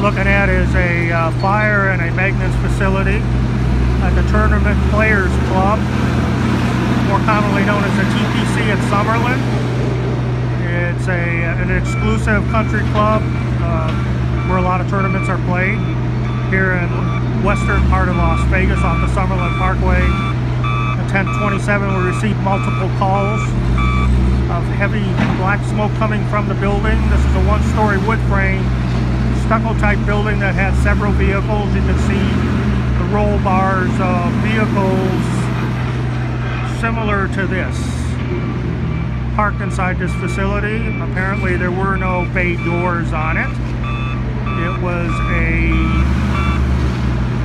looking at is a fire and a maintenance facility at the Tournament Players Club, more commonly known as the TPC in Summerlin. It's an exclusive country club where a lot of tournaments are played here in western part of Las Vegas off the Summerlin Parkway. At 10:27 we received multiple calls of heavy black smoke coming from the building. This is a one-story wood frame stucco type building that had several vehicles. You can see the roll bars of vehicles similar to this parked inside this facility. Apparently there were no bay doors on it. It was a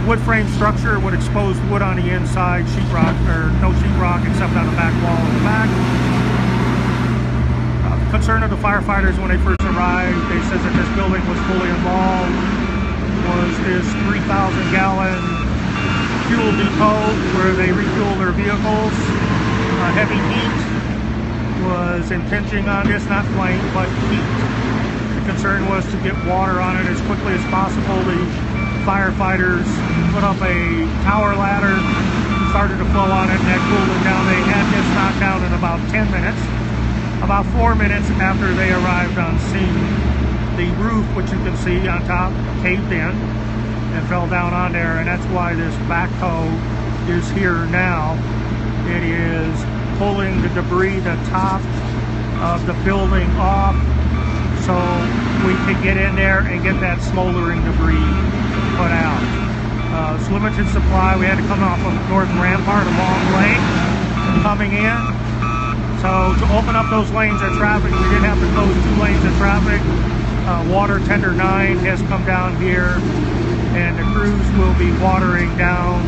wood frame structure with exposed wood on the inside, sheetrock, or no sheetrock except on the back wall in the back. Concern of the firefighters when they first arrived, they said that this building was fully involved, was this 3,000-gallon fuel depot where they refuel their vehicles. Heavy heat was impinging on this, not flame, but heat. The concern was to get water on it as quickly as possible. The firefighters put up a tower ladder, started to flow on it, and that cooled it down. They had this knocked down in about 10 minutes. About 4 minutes after they arrived on scene, the roof, which you can see on top, caved in and fell down on there, and that's why this backhoe is here now. It is pulling the debris, the top of the building off, so we can get in there and get that smoldering debris put out. It's limited supply. We had to come off of North Rampart, a long lane coming in. So to open up those lanes of traffic, we did have to close 2 lanes of traffic. Water tender 9 has come down here, and the crews will be watering down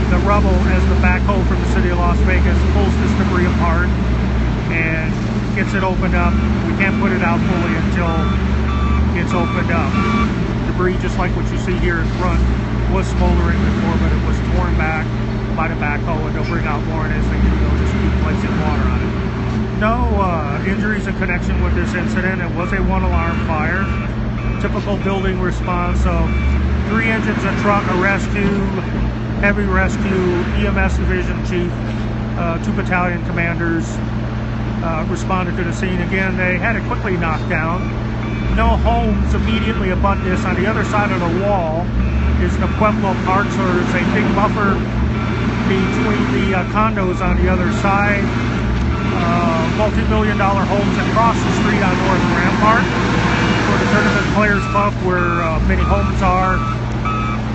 the rubble as the backhoe from the city of Las Vegas pulls this debris apart and gets it opened up. We can't put it out fully until it's opened up. Debris, just like what you see here in front, was smoldering before, but it was torn back by the backhoe, and they'll bring out more, and as they do, they'll just keep placing water on it. No injuries in connection with this incident. It was a 1-alarm fire. Typical building response of 3 engines, a truck, a rescue, heavy rescue, EMS division chief, 2 battalion commanders responded to the scene. Again, they had it quickly knocked down. No homes immediately abut this. On the other side of the wall is the Pueblo Park, so there's a big buffer between the condos on the other side. Multi-million-dollar homes across the street on North Rampart for the Tournament Players Club, where many homes are.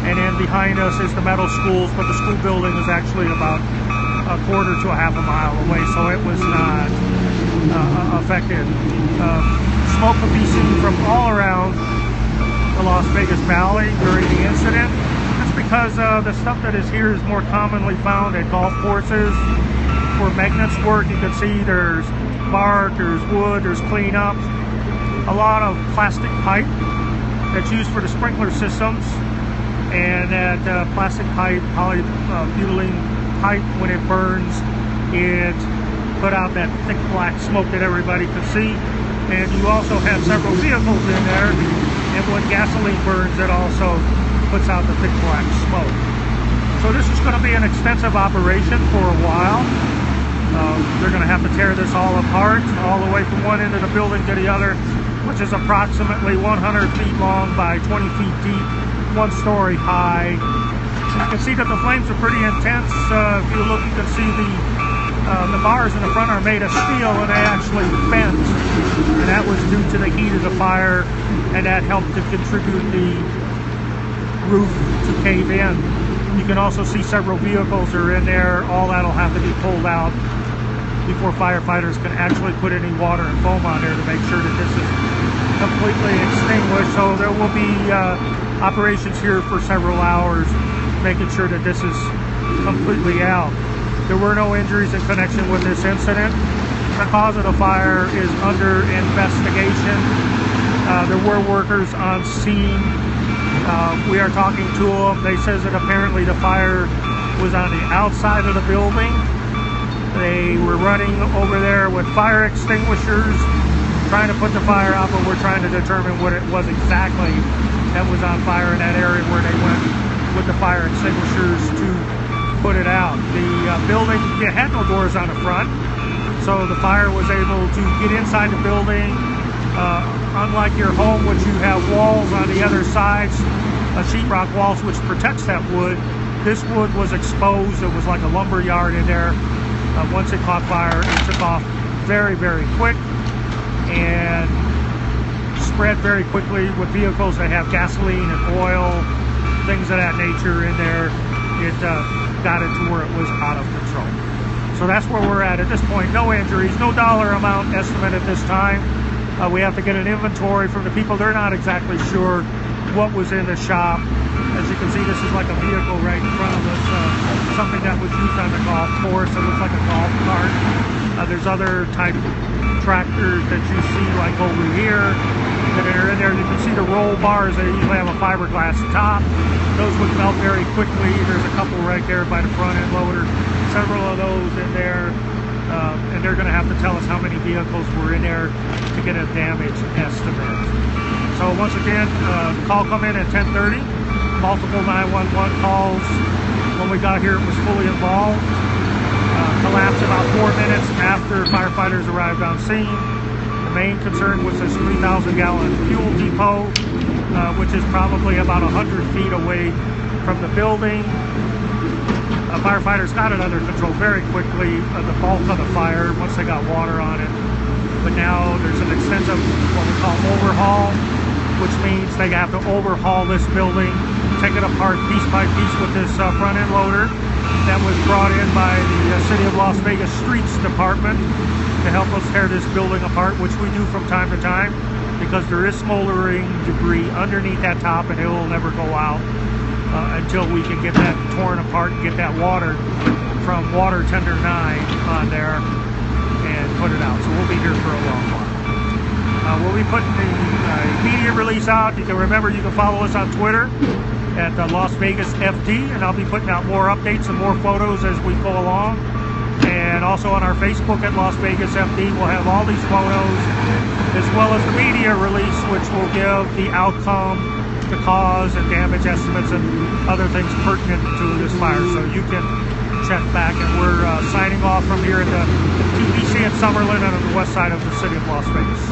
And then behind us is the metal schools, but the school building is actually about a quarter to a half a mile away, so it was not affected. Smoke could be seen from all around the Las Vegas Valley during the incident. Because the stuff that is here is more commonly found at golf courses for maintenance work. You can see there's bark, there's wood, there's cleanup, a lot of plastic pipe that's used for the sprinkler systems, and that plastic pipe, polybutylene pipe, when it burns, it put out that thick black smoke that everybody could see. And you also have several vehicles in there, and when gasoline burns, it also puts out the thick black smoke. So this is going to be an extensive operation for a while. They're going to have to tear this all apart, all the way from one end of the building to the other, which is approximately 100 feet long by 20 feet deep, 1 story high. You can see that the flames are pretty intense. If you look, you can see the bars in the front are made of steel, and they actually bent, and that was due to the heat of the fire, and that helped to contribute the roof to cave in. You can also see several vehicles are in there. All that'll have to be pulled out before firefighters can actually put any water and foam on there to make sure that this is completely extinguished. So there will be operations here for several hours, making sure that this is completely out. There were no injuries in connection with this incident. The cause of the fire is under investigation. There were workers on scene. We are talking to them. They says that apparently the fire was on the outside of the building. They were running over there with fire extinguishers trying to put the fire out, but we're trying to determine what it was exactly that was on fire in that area where they went with the fire extinguishers to put it out. The building, it had no doors on the front, so the fire was able to get inside the building. Unlike your home, which you have walls on the other sides, sheetrock walls, which protects that wood, this wood was exposed. It was like a lumber yard in there. Once it caught fire, it took off very, very quick and spread very quickly with vehicles that have gasoline and oil, things of that nature in there. It got it to where it was out of control. So that's where we're at this point. No injuries, no dollar amount estimate at this time. We have to get an inventory from the people. They're not exactly sure what was in the shop. As you can see, this is like a vehicle right in front of us, something that was used on the golf course. It looks like a golf cart. There's other type tractors that you see like over here that are in there. You can see the roll bars. They usually have a fiberglass top. Those would melt very quickly. There's a couple right there by the front end loader. Several of those in there. And they're going to have to tell us how many vehicles were in there to get a damage estimate. So once again, the call come in at 10:30. Multiple 911 calls. When we got here, it was fully involved. Collapsed about 4 minutes after firefighters arrived on scene. The main concern was this 3,000-gallon fuel depot, which is probably about 100 feet away from the building. Firefighters got it under control very quickly, the bulk of the fire, once they got water on it. But now there's an extensive, what we call overhaul, which means they have to overhaul this building, take it apart piece by piece with this front end loader that was brought in by the City of Las Vegas Streets Department to help us tear this building apart, which we do from time to time because there is smoldering debris underneath that top and it will never go out until we can get that torn apart and get that water from water tender 9 on there and put it out. So we'll be here for a long while. We'll be putting the media release out. You can remember you can follow us on Twitter at Las Vegas FD, and I'll be putting out more updates and more photos as we go along. And also on our Facebook at Las Vegas FD, we'll have all these photos as well as the media release, which will give the outcome, the cause, and damage estimates and other things pertinent to this fire. So you can check back, and we're signing off from here at the TPC in Summerlin and on the west side of the city of Las Vegas.